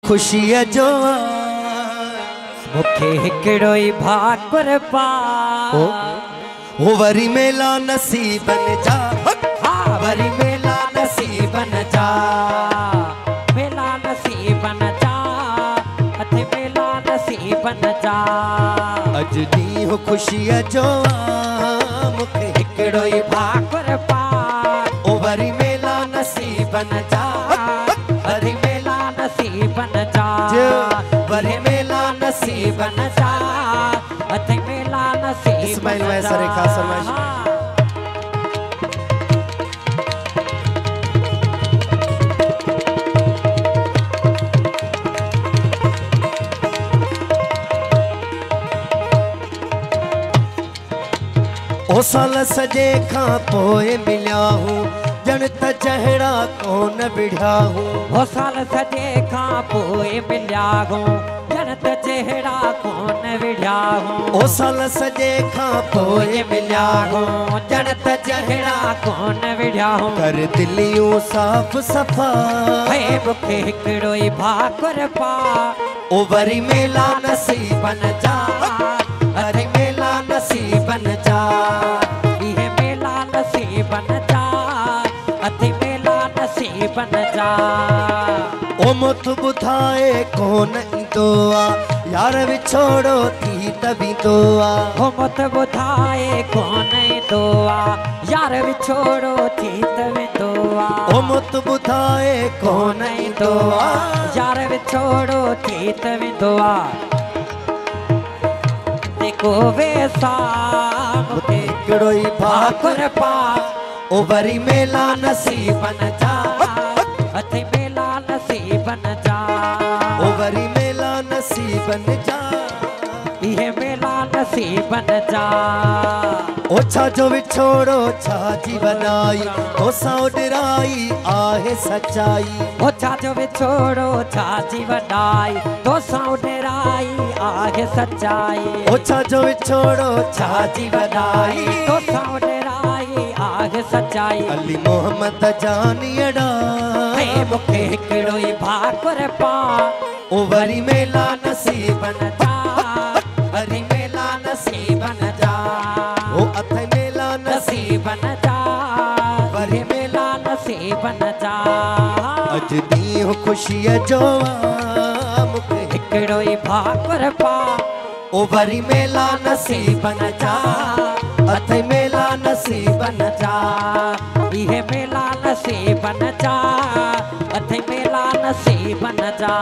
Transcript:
खुशी जो मुखे हिकड़ो ही भाकुर पा ओ वरी मेला नसीबन जा हाँ वरी मेला नसीबन जा मेला नसीबन जा अथे मेला नसीबन जा अज दी हो खुशी जो मुखे हिकड़ो ही भाकुर पा ओ वरी मेला नसीबन जा वरी मेला नसीबन जा वरी मेला नसीबन जा अथे मेला नसीबन इस्माइल वैसा रेखा समझ ओ साल सजे खां पोए मिलिया हूँ जन त चेहरा कोन विढ़िया हूँ ओ साल सजे खां पोए मिलिया हूँ जन त चेहरा कोन विढ़िया हूँ ओ साल सजे खां पोए मिलिया हूँ जन त चेहरा कोन विढ़िया हूँ कर दिलियूं साफ़ सफ़ा हे मुखे हिकड़ो ही भाकुर पा ओ वरी मेला नसीबन जा अरे मेला नसीबन जा इहे मेला नसीबन जा अथे मेला नसीबन जा ओ मुत बुधाए कोन इंदो आ यार विछोड़ो थी तबींदो आ ओ मुत बुधाए कोन इंदो आ यार विछोड़ो थी तबींदो आ ओ मुत बुधाए कोन इंदो आ यार विछोड़ो थी तबींदो आ देखो वैसा मुखे हिकड़ो ही भाकुर पा ओ वरी मेला नसीबन जा अथे मेला नसीबन जा ओ वरी मेला नसीबन जा इहे मेला नसीबन जा ओ छा जो विछोड़ो छा जीवन आई ओ सां डिराई आहे सच्चाई ओ छा जो विछोड़ो छा जीवन आई तो सां डिराई आहे सच्चाई ओ छा जो विछोड़ो छा जीवन आई तो सां डिराई आहे सच्चाई अली मोहम्मद जानियड़ा हे मुखे हिकड़ो ही भाकुर पा ओ वरी मेला नसीबन जा वरी मेला नसीबन जा ओ अथे मेला नसीबन जा वरी मेला नसीबन जा अज दी हो खुशी जो मुखे हिकड़ो ही भाकुर पा ओ वरी मेला नसीबन जा अथे मेला नसीबन जा इहे मेला नसीबन जा अथे मेला नसीबन जा।